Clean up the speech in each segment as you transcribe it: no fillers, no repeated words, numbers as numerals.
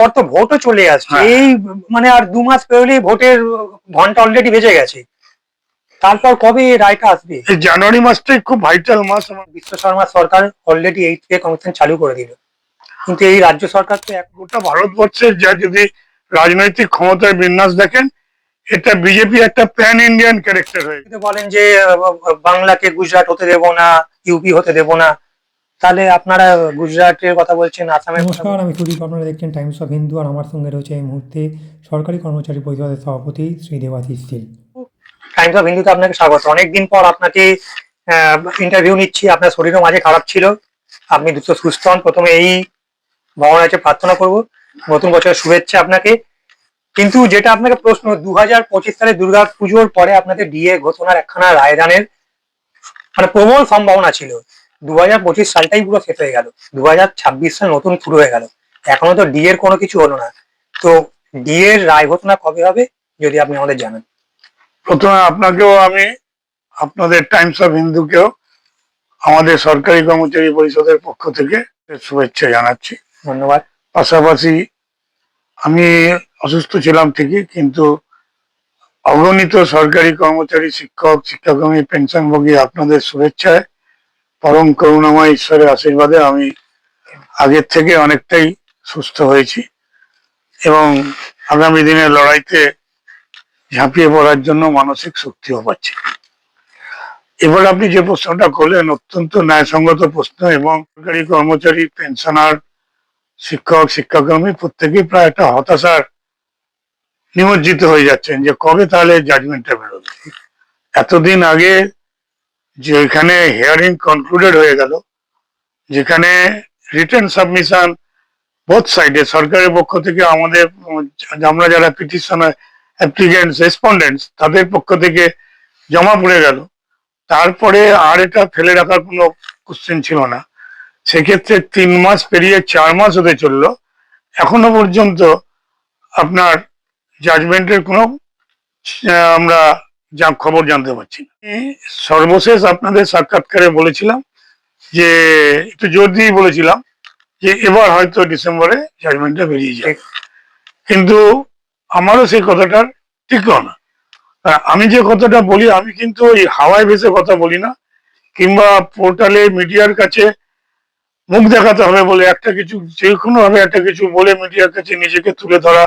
পর তো ভোটও চলে আসছে, এই মানে আর 2 মাস পেরোলেই ভোটের ঘন্টা অলরেডি বেজে গেছে। তারপর কবে এই রায়টা আসবে? এই জানুয়ারি মাসটাই খুব ভাইটাল মাস। আমার বিশ্ব শর্মা সরকার অলরেডি 8 পে কমিশন চালু করে দিল, কিন্তু এই রাজ্য সরকার তো গোটা ভারতবর্ষের যা যদি রাজনৈতিক ক্ষমতার বিন্যাস দেখেন, এটা বিজেপি একটা প্যান ইন্ডিয়ান ক্যারেক্টার হয়ে গেছে। বলেন যে বাংলাকে গুজরাট হতে দেব না, ইউপি হতে দেব না, তাহলে আপনারা গুজরাটের কথা বলছেন, আসামের কথা নমস্কার, আমি সুদীপ। আপনারা দেখছেন টাইমস অফ হিন্দু, আর আমার সঙ্গে রয়েছে এই মুহূর্তে সরকারি কর্মচারী পরিষদের সভাপতি শ্রী দেবাশিস শীল। টাইমস অফ হিন্দুতে আপনাকে স্বাগত। অনেকদিন পর আপনাকে ইন্টারভিউ নিচ্ছি। আপনার শরীরও মাঝে খারাপ ছিল, আপনি দ্রুত সুস্থ হন। প্রথমে এই ভগবানের কাছে প্রার্থনা করব, নতুন বছরের শুভেচ্ছা আপনাকে। কিন্তু যেটা আপনাকে প্রশ্ন, 2025 সালে দুর্গা পুজোর পরে আপনাদের ডিএ ঘোষণার একখানা রায়দানের মানে প্রবল সম্ভাবনা ছিল। 2025 সালটাই পুরো শেষ হয়ে গেল, 2026 সাল নতুন শুরু হয়ে গেল, এখনো তো ডিএর কোনো কিছু হলো না। তো ডিএর রায় ঘোষণা কবে হবে যদি আপনি আমাদের জানান। প্রথমে আপনাকেও আমি, আপনাদের টাইমস অফ হিন্দুকেও আমাদের সরকারি কর্মচারী পরিষদের পক্ষ থেকে শুভেচ্ছা জানাচ্ছি। ধন্যবাদ। পাশাপাশি আমি অসুস্থ ছিলাম ঠিকই, কিন্তু অগণিত সরকারি কর্মচারী, শিক্ষক, শিক্ষাকর্মী, পেনশনভোগী আপনাদের শুভেচ্ছায়, পরম করুণাময় ঈশ্বরের আশীর্বাদে আমি আগের থেকে অনেকটাই সুস্থ হয়েছি এবং আগামী দিনের লড়াইতে ঝাঁপিয়ে পড়ার জন্য মানসিক শক্তিও পাচ্ছি। এবার আপনি যে প্রশ্নটা করলেন, অত্যন্ত ন্যায়সঙ্গত প্রশ্ন, এবং সরকারি কর্মচারী, পেনশনার, শিক্ষক, শিক্ষাকর্মী প্রত্যেকেই প্রায় একটা হতাশার নিমজ্জিত হয়ে যাচ্ছেন যে কবে তাহলে জাজমেন্টটা বেরোবে। এতদিন আগে যে এখানে হিয়ারিং কনক্লুডেড হয়ে গেল, যেখানে রিটেন সাবমিশন বোথ সাইডে, সরকারের পক্ষ থেকে আমাদের, আমরা যারা পিটিশনার, অ্যাপ্লিকেন্টস, রেসপন্ডেন্টস, তাদের পক্ষ থেকে জমা পড়ে গেল, তারপরে আর এটা ফেলে রাখার কোনো কোশ্চেন ছিল না। সেক্ষেত্রে 3 মাস পেরিয়ে 4 মাস হতে চললো, এখনো পর্যন্ত আপনার জাজমেন্টের কোনো আমরা যা খবর জানতে পারছি না। সর্বশেষ আপনাদের সাক্ষাৎকারে বলেছিলাম যে, একটু জোর দিয়ে বলেছিলাম যে এবার হয়তো ডিসেম্বরে জাজমেন্টটা বেরিয়ে যায়, কিন্তু আমারও সেই কথাটার ঠিক না। আমি যে কথাটা বলি, আমি কিন্তু ওই হাওয়ায় ভেসে কথা বলি না, কিংবা পোর্টালে মিডিয়ার কাছে মুখ দেখাতে হবে বলে একটা কিছু, যে কোনো ভাবে একটা কিছু বলে মিডিয়ার কাছে নিজেকে তুলে ধরা,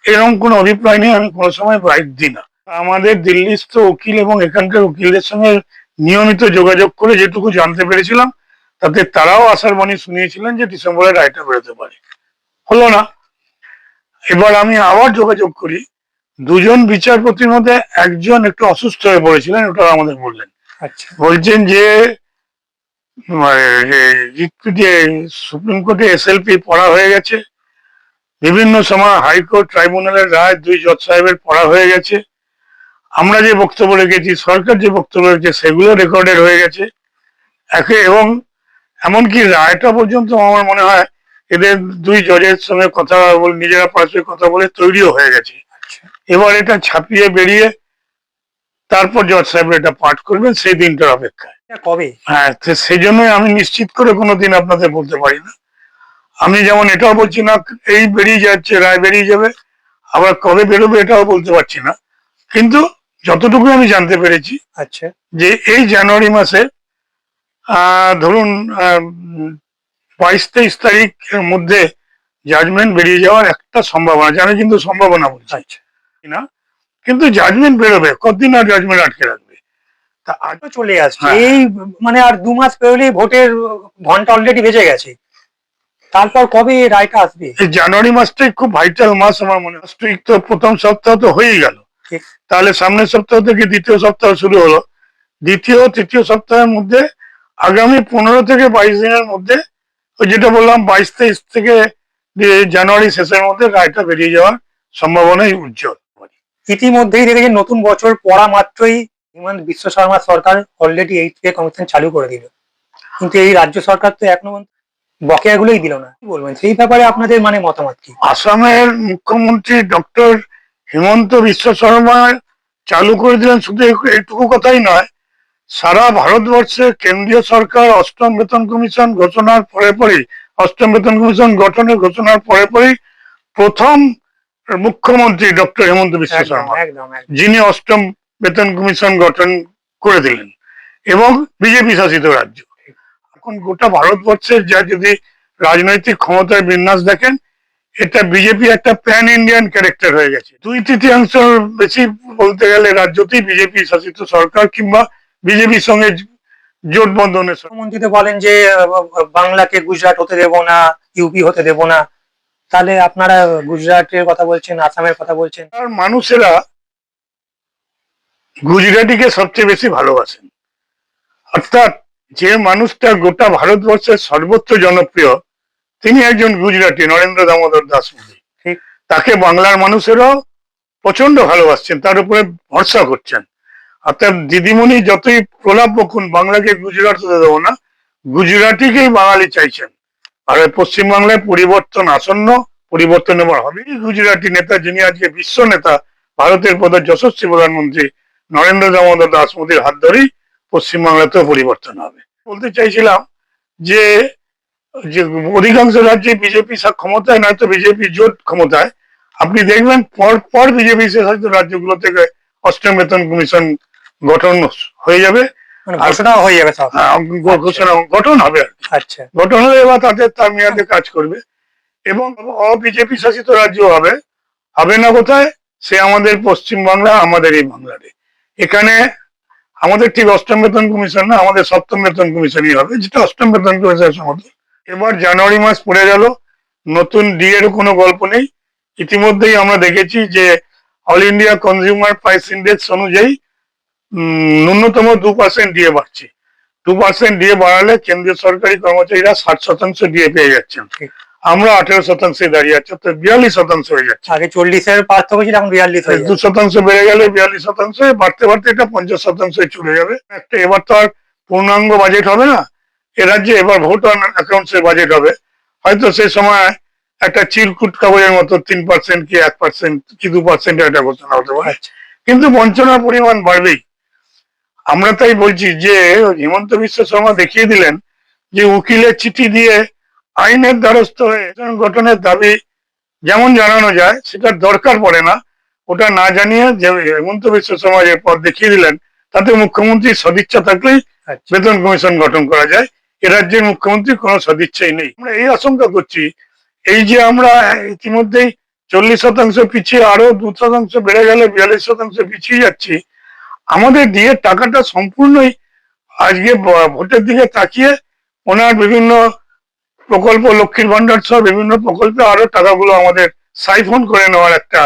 এরকম কোনো অভিপ্রায় নিয়ে আমি কোনো সময় রাইট দিই না। আমাদের দিল্লিস্থ উকিল এবং এখানকার উকিলদের সঙ্গে নিয়মিত যোগাযোগ করে যেটুকু জানতে পেরেছিলাম, তাতে তারাও আশার বাণী শুনিয়েছিলেন যে ডিসেম্বরে রায়টা বেরোতে পারে। হলো না। এবার আমি আবার যোগাযোগ করি, দুজন বিচারপতির মধ্যে একজন একটু অসুস্থ হয়ে পড়েছিলেন, ওটা আমাদের বললেন। আচ্ছা, বলছেন যে সুপ্রিম কোর্টে এসএলপি পড়া হয়ে গেছে, বিভিন্ন সময় হাইকোর্ট ট্রাইব্যুনালের রায় 2 জজ সাহেবের পড়া হয়ে গেছে, আমরা যে বক্তব্য রেখেছি, সরকার যে বক্তব্য রেখেছে, সেগুলো রেকর্ডেড হয়ে গেছে এবং এমনকি রায়টা পর্যন্ত আমার মনে হয় এদের 2 জজের সঙ্গে কথা বলে, নিজেরা পাশে কথা বলে তৈরিও হয়ে গেছে। এবার এটা ছাপিয়ে বেরিয়ে তারপর জজ সাহেব এটা পাঠ করবেন, সেই দিনটার অপেক্ষায়। কবে? হ্যাঁ, সেই জন্যই আমি নিশ্চিত করে কোনোদিন আপনাদের বলতে পারি না। আমি যেমন এটাও বলছি না এই বেরিয়ে যাচ্ছে, রায় বেরিয়ে যাবে, আবার কবে বেরোবে এটাও বলতে পারছি না, কিন্তু যতটুকু আমি জানতে পেরেছি, আচ্ছা, যে এই জানুয়ারি মাসে ধরুন 22-23 তারিখের মধ্যে জাজমেন্ট বেরিয়ে যাওয়ার একটা সম্ভাবনা, জানি কিন্তু সম্ভাবনা বলছি না, কিন্তু জাজমেন্ট বেরোবে। কতদিন আর জাজমেন্ট আটকে রাখবে? তা আজ চলে আসছে, এই মানে আর 2 মাস পেরোলেই ভোটের ঘন্টা অলরেডি বেজে গেছে। তারপর কবে এই রায়টা আসবে? এই জানুয়ারি মাসটাই খুব ভাইটাল মাস আমার মনে হয়। তো প্রথম সপ্তাহ তো হয়েই গেল, তাহলে সামনের সপ্তাহ থেকে দ্বিতীয় সপ্তাহ শুরু হলো, দ্বিতীয় তৃতীয় সপ্তাহের মধ্যে আগামী 15 থেকে 22 দিনের মধ্যে, ওই যেটা বললাম 22-23 থেকে জানুয়ারি শেষের মধ্যে রায়টা বেরিয়ে যাওয়ার সম্ভাবনাই উজ্জ্বল। ইতিমধ্যেই দেখেছি নতুন বছর পড়া মাত্রই হিমন্ত বিশ্ব শর্মা সরকার অলরেডি 8 পে কমিশন চালু করে দিল, কিন্তু এই রাজ্য সরকার তো এখনো বকেয়াগুলোই দিল না। কি বলবেন সেই ব্যাপারে আপনাদের মানে মতামত কি? আসামের মুখ্যমন্ত্রী ডক্টর হিমন্ত বিশ্ব শর্মা চালু করে দিলেন, শুধু এইটুকু কথাই নয়, সারা ভারতবর্ষে কেন্দ্রীয় সরকার অষ্টম বেতন কমিশন ঘোষণার পরে পরেই, অষ্টম বেতন কমিশন গঠনের ঘোষণার পরে পরেই প্রথম মুখ্যমন্ত্রী ডক্টর হেমন্ত বিশ্ব একদম শর্মা, একদম একদম। যিনি অষ্টম বেতন কমিশন গঠন করে দিলেন এবং বিজেপি শাসিত রাজ্য। এখন গোটা ভারতবর্ষের যা যদি রাজনৈতিক ক্ষমতার বিন্যাস দেখেন, এটা বিজেপি একটা প্যান ইন্ডিয়ান ক্যারেক্টার হয়ে গেছে। 2/3 বেশি বলতে গেলে রাজ্যতেই বিজেপি শাসিত সরকার কিংবা বিজেপির সঙ্গে জোট বন্ধনের। মুখ্যমন্ত্রী তো বলেন যে বাংলাকে গুজরাট হতে দেব না, ইউপি হতে দেব না, তাহলে আপনারা গুজরাটের কথা বলছেন, আসামের কথা বলছেন। আর মানুষেরা গুজরাটিকে সবচেয়ে বেশি ভালোবাসেন, অর্থাৎ যে মানুষটা গোটা ভারতবর্ষের সর্বোচ্চ জনপ্রিয় তিনি একজন গুজরাটি, নরেন্দ্র দামোদর দাস মোদী। ঠিক। তাকে বাংলার মানুষেরাও প্রচন্ড ভালোবাসছেন, তার উপরে ভরসা করছেন। অর্থাৎ দিদিমণি যতই প্রলাপ বকুন বাংলাকে গুজরাট হতে দেবো না, গুজরাটিকেই বাঙালি চাইছেন। আর পশ্চিমবাংলায় পরিবর্তন আসন্ন, পরিবর্তন এবার হবেই। গুজরাটি নেতা যিনি আজকে বিশ্ব নেতা, ভারতের যশস্বী প্রধানমন্ত্রী নরেন্দ্র দামোদর দাস মোদীর হাত ধরেই পশ্চিমবাংলাতেও পরিবর্তন হবে। বলতে চাইছিলাম যে যে অধিকাংশ রাজ্যে বিজেপি ক্ষমতায়, নয়তো বিজেপি জোট ক্ষমতায়, আপনি দেখবেন পর পর বিজেপি শাসিত রাজ্যগুলো থেকে অষ্টম বেতন কমিশন গঠন হয়ে যাবে, মানে ঘোষণা হয়ে যাবে সব। ঘোষণা গঠন হবে, আচ্ছা, গঠন হয়ে এবার তার মেয়াদে কাজ করবে এবং বিজেপি শাসিত রাজ্য হবে। হবে না কোথায়? সে আমাদের পশ্চিমবাংলা, আমাদের এই বাংলাতে। এখানে আমাদের ঠিক অষ্টম বেতন কমিশন না, আমাদের সপ্তম বেতন কমিশনই হবে, যেটা অষ্টম বেতন কমিশনের সমাধান। এবার জানুয়ারি মাস পড়ে গেল, নতুন ডিএর কোনো গল্প নেই। ইতিমধ্যেই আমরা দেখেছি যে all India consumer price index অনুযায়ী ন্যূনতম 2% ডিএ বাড়ছে। 2% ডিএ বাড়ালে কেন্দ্রীয় সরকারি কর্মচারীরা 60% ডিএ পেয়ে যাচ্ছেন, আমরা 18% দাঁড়িয়ে আছি, অর্থাৎ 42% হয়ে যাচ্ছে। আগে 40-এর পার্থক্য ছিল, এখন 42 হয়ে যাচ্ছে। 2% বেড়ে গেলে 42%, বাড়তে বাড়তে এটা 50% চলে যাবে। একটা এবার তো আর পূর্ণাঙ্গ বাজেট হবে না এ রাজ্যে, এবার ভোট অন অ্যাকাউন্টস এর বাজেট হবে। হয়তো সেই সময় একটা চিরকুট কাগজের মতো 3% কি 1% কি 2% একটা ঘোষণা হতে পারে, কিন্তু বঞ্চনার পরিমাণ বাড়বেই। আমরা তাই বলছি যে হিমন্ত বিশ্ব শর্মা দেখিয়ে দিলেন যে উকিলের চিঠি দিয়ে আইনের দ্বারস্থ হয়ে গঠনের দাবি যেমন জানানো যায় সেটার দরকার পড়ে না। ওটা না জানিয়ে যে হেমন্ত বিশ্ব শর্মা যে পথ দেখিয়ে দিলেন, তাতে মুখ্যমন্ত্রীর সদিচ্ছা থাকলেই বেতন কমিশন গঠন করা যায়। এ রাজ্যের মুখ্যমন্ত্রীর কোনো সদিচ্ছাই নেই। আমরা এই আশঙ্কা করছি, এই যে আমরা ইতিমধ্যেই 40% পিছিয়ে আরো 2% বেড়ে গেলে 42% পিছিয়ে যাচ্ছি, আমাদের দিয়ে টাকাটা সম্পূর্ণই আজকে ভোটের দিকে তাকিয়ে ওনার বিভিন্ন প্রকল্প, লক্ষ্মীর ভান্ডার সহ বিভিন্ন প্রকল্পে আরো টাকাগুলো আমাদের সাইফন করে নেওয়ার একটা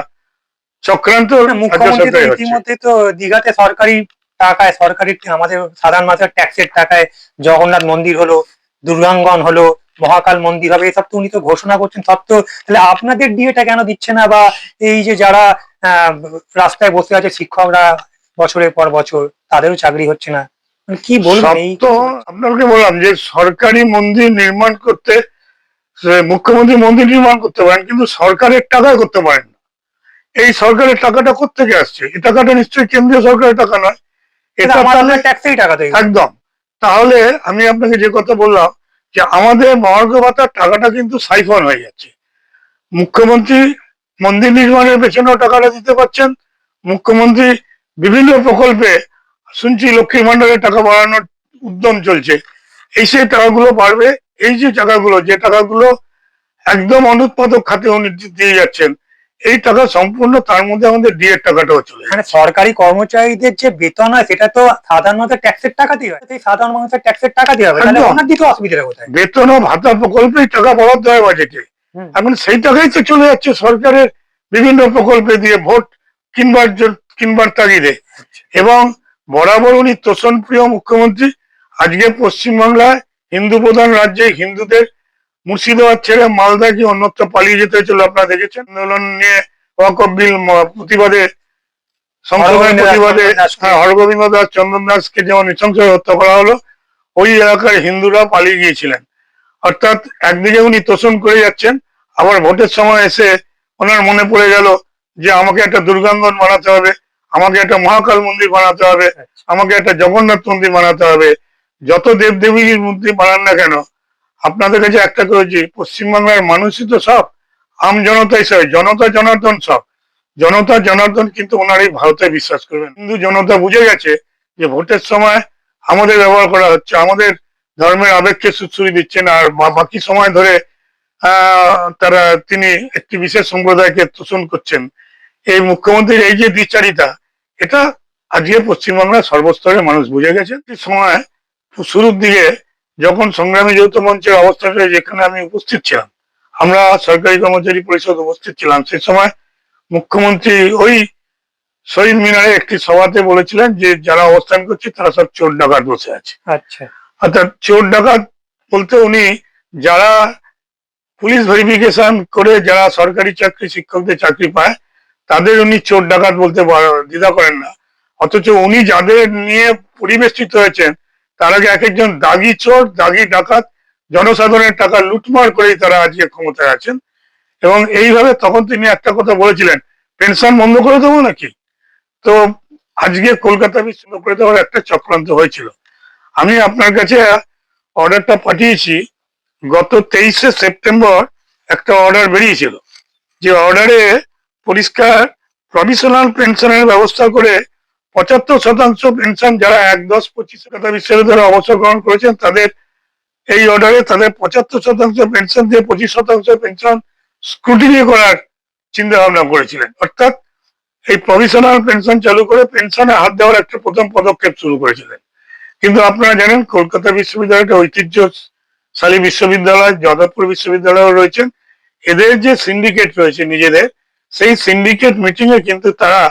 চক্রান্ত মুখ্যমন্ত্রী ইতিমধ্যে তো দীঘাতে সরকারি টাকায়, সরকারি আমাদের সাধারণ মানুষের ট্যাক্সের টাকায় জগন্নাথ মন্দির হলো, দুর্গাঙ্গন হলো, মহাকাল মন্দির হবে, এসব তো উনি তো ঘোষণা করছেন। সত্ত্বেও তাহলে আপনাদের ডিএটা কেন দিচ্ছে না? বা এই যে যারা রাস্তায় বসে আছে শিক্ষকরা বছরের পর বছর, তাদেরও চাকরি হচ্ছে না, কি বলবেন? এই তো আপনাকে বললাম যে সরকারি মন্দির নির্মাণ করতে মুখ্যমন্ত্রী মন্দির নির্মাণ করতে পারেন, কিন্তু সরকারের টাকায় করতে পারেন না। এই সরকারের টাকাটা কোত্থেকে আসছে? এই টাকাটা নিশ্চয়ই কেন্দ্রীয় সরকারের টাকা নয়, এটা ট্যাক্সেই টাকা দেয়। একদম। তাহলে আমি আপনাকে যে কথা বললাম যে আমাদের মহার্ঘ ভাতার টাকাটা কিন্তু সাইফন হয়ে যাচ্ছে। মুখ্যমন্ত্রী মন্দির নির্মাণের পেছনেও টাকাটা দিতে পারছেন, মুখ্যমন্ত্রী বিভিন্ন প্রকল্পে শুনছি লক্ষ্মীর ভান্ডারের টাকা বাড়ানোর উদ্যম চলছে, এই সেই টাকাগুলো বাড়বে। এই যে টাকাগুলো, যে টাকাগুলো একদম অনুৎপাদক খাতে উনি দিয়ে যাচ্ছেন, এই টাকা সম্পূর্ণ তার মধ্যে আমাদের ডিএর টাকাটাও চলে। মানে সরকারি কর্মচারীদের যে বেতন হয় সেটা তো সাধারণ মানুষের ট্যাক্সের টাকা দিয়ে হয়, সেই সাধারণ মানুষের ট্যাক্সের টাকা দিয়ে হবে, তাহলে ওনার দিকে অসুবিধা কোথায়? বেতন ও ভাতা প্রকল্পেই টাকা বরাদ্দ হয় বাজেটে, এখন সেই টাকাই তো চলে যাচ্ছে সরকারের বিভিন্ন প্রকল্পে দিয়ে ভোট কিনবার তাগিদে। এবং বরাবর উনি তোষণ প্রিয় মুখ্যমন্ত্রী। আজকে পশ্চিমবাংলায় হিন্দু প্রধান রাজ্যে হিন্দুদের মুর্শিদাবাদ ছেড়ে মালদা কি অন্যত্র পালিয়ে যেতে হয়েছিল, আপনারা দেখেছেন। আন্দোলন নিয়ে ওয়াকফ বিল প্রতিবাদে, সংশোধনের প্রতিবাদে হরগোবিন্দ দাস, চন্দন দাসকে যেমন নৃশংসভাবে হত্যা করা হলো, ওই এলাকার হিন্দুরা পালিয়ে গিয়েছিলেন। অর্থাৎ একদিকে উনি তোষণ করে যাচ্ছেন, আবার ভোটের সময় এসে ওনার মনে পড়ে গেল যে আমাকে একটা দুর্গাঙ্গন বানাতে হবে, আমাকে একটা মহাকাল মন্দির বানাতে হবে, আমাকে একটা জগন্নাথ মন্দির বানাতে হবে। যত দেবদেবীর মন্দির বানান না কেন, আপনাদের কাছে একটা করেছি, পশ্চিমবাংলার মানুষই তো সব, আম জনতা হিসাবে জনতা জনার্দন সব জনতা জনার্দন কিন্তু ওনার এই ভারতে বিশ্বাস করবেন। হিন্দু জনতা বুঝে গেছে যে ভোটের সময় আমাদের ব্যবহার করা হচ্ছে, আমাদের ধর্মের আবেগকে সুশ্রী দিচ্ছেন, আর বাকি সময় ধরে তিনি একটি বিশেষ সম্প্রদায়কে তোষণ করছেন। এই মুখ্যমন্ত্রীর এই যে দ্বিচারিতা, এটা আজকে পশ্চিমবাংলার সর্বস্তরের মানুষ বুঝে গেছে। সময় শুরুর দিকে যখন সংগ্রামী যৌথ মঞ্চের অবস্থাটা, যেখানে আমি উপস্থিত ছিলাম, আমরা সরকারি কর্মচারী পরিষদ উপস্থিত ছিলাম, সেই সময় মুখ্যমন্ত্রী ওই শহীদ মিনারে একটি সভাতে বলেছিলেন যে যারা অবস্থান করছে তারা সব চোর ডাকাত বসে আছে। আচ্ছা, অর্থাৎ চোর ডাকাত বলতে উনি যারা পুলিশ ভেরিফিকেশন করে যারা সরকারি চাকরি, শিক্ষকদের চাকরি পায়, তাদের উনি চোর ডাকাত বলতে দ্বিধা করেন না। অথচ উনি যাদের নিয়ে পরিবেষ্টিত হয়েছেন তারা এক একজন দাগি চোর, দাগি ডাকাত, জনসাধারণের টাকা লুটমার করেই তারা আজকে ক্ষমতায় আছেন। এবং এইভাবে তখন তিনি একটা কথা বলেছিলেন, পেনশন বন্ধ করে দেবো নাকি। তো আজকে কলকাতা বিশ্ববিদ্যালয় করে দেওয়ার একটা চক্রান্ত হয়েছিল। আমি আপনার কাছে অর্ডারটা পাঠিয়েছি। গত 23শে সেপ্টেম্বর একটা অর্ডার বেরিয়েছিল, যে অর্ডারে পরিষ্কার প্রভিশনাল পেনশনের ব্যবস্থা করে 75% পেনশন যারা 1-10-25 কলকাতা বিশ্ববিদ্যালয়ে অবসর গ্রহণ করেছেন তাদের এই অর্ডারে তাদের 75% পেনশন দিয়ে 25% পেনশন স্ক্রুটিনি করার চিন্তা ভাবনা করেছিলেন। অর্থাৎ এই প্রভিশনাল পেনশন চালু করে পেনশনে হাত দেওয়ার একটা প্রথম পদক্ষেপ শুরু করেছিলেন। কিন্তু আপনারা জানেন কলকাতা বিশ্ববিদ্যালয়টা ঐতিহ্যশালী বিশ্ববিদ্যালয়, যাদবপুর বিশ্ববিদ্যালয় রয়েছেন, এদের যে সিন্ডিকেট রয়েছে নিজেদের, সেই সিন্ডিকেট মিটিং এ কিন্তু তারা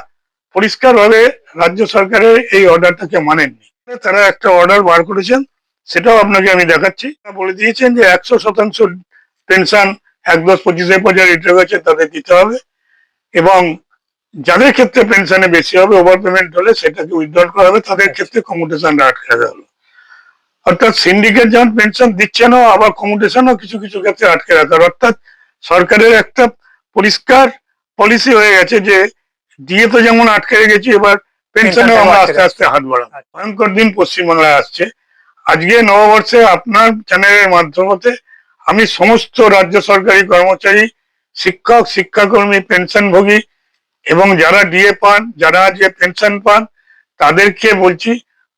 পরিষ্কারভাবে রাজ্য সরকারের এই অর্ডারটাকে মানেননি। তারা একটা অর্ডার বার করেছেন, সেটাও আপনাকে আমি দেখাচ্ছি। বলে দিয়েছেন যে 100% পেনশন 1-10-25 পর যারা রিটায়ার হয়েছে তাদের দিতে হবে, এবং যাদের ক্ষেত্রে পেনশনে বেশি হবে, ওভার পেমেন্ট হলে সেটাকে উইথড্র করা হবে, তাদের ক্ষেত্রে কমিউটেশন আটকে রাখা হলো। অর্থাৎ সিন্ডিকেট যেমন পেনশন দিচ্ছে না, আবার কমিউটেশনও কিছু কিছু ক্ষেত্রে আটকে রাখার। অর্থাৎ সরকারের একটা পরিষ্কার পলিসি হয়ে গেছে যে দিয়ে তো যেমন আটকে রেখেছি, এবার পেনশনেও আমরা আস্তে আস্তে হাত বাড়াবো। ভয়ঙ্কর দিন পশ্চিমবাংলায় আসছে। আজকে নববর্ষে আপনার চ্যানেলের মাধ্যমে আমি সমস্ত রাজ্য সরকারি কর্মচারী, শিক্ষক, শিক্ষাকর্মী, পেনশনভোগী এবং যারা ডিএ পান, যারা যে পেনশন পান, তাদেরকে বলছি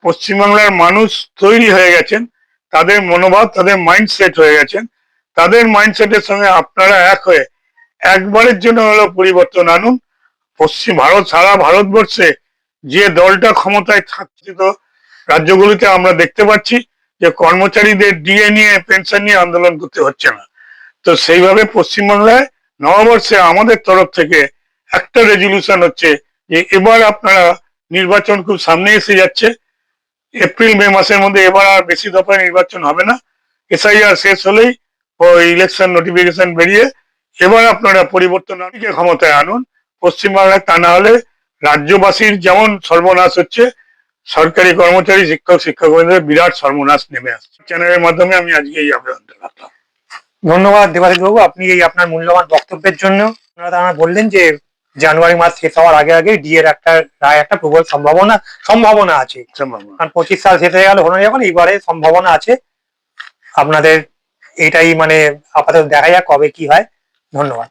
পশ্চিমবাংলার মানুষ তৈরি হয়ে গেছেন, তাদের মনোভাব, তাদের মাইন্ডসেট হয়ে গেছেন, তাদের মাইন্ডসেটের সঙ্গে আপনারা এক হয়ে একবারের জন্য হলো পরিবর্তন আনুন। সারা ভারতবর্ষে যে দলটা ক্ষমতায় থাকছে, তো রাজ্যগুলিতে আমরা দেখতে পাচ্ছি যে কর্মচারীদের ডিএ নিয়ে, পেনশন নিয়ে আন্দোলন করতে হচ্ছে না। তো সেইভাবে পশ্চিমবাংলায় নববর্ষে আমাদের তরফ থেকে একটা রেজলিউশন হচ্ছে যে এবার আপনারা, নির্বাচন খুব সামনে এসে যাচ্ছে, এপ্রিল-মে মাসের মধ্যে এবার আর বেশি দফায় নির্বাচন হবে না। এসআইআর শেষ হলেই ওই ইলেকশন নোটিফিকেশন বেরিয়ে এবার আপনারা পরিবর্তন ক্ষমতায় আনুন পশ্চিমবাংলায়। তা না হলে রাজ্যবাসীর যেমন সর্বনাশ হচ্ছে, সরকারি কর্মচারী, শিক্ষক, শিক্ষাকর্মীদের বিরাট সর্বনাশ নেমে আসছে। চ্যানেলের মাধ্যমে আমি আজকে এই আবেদনটা রাখলাম। ধন্যবাদ দেবাশিস বাবু, আপনি এই আপনার মূল্যবান বক্তব্যের জন্য। আপনারা বললেন যে জানুয়ারি মাস শেষ হওয়ার আগে আগে ডিএর একটা রায়, একটা প্রবল সম্ভাবনা আছে, কারণ 25 সাল শেষ হয়ে গেল হলো যখন, এইবারে সম্ভাবনা আছে আপনাদের। এটাই মানে আপাতত দেখা যাক কবে কি হয়। ধন্যবাদ।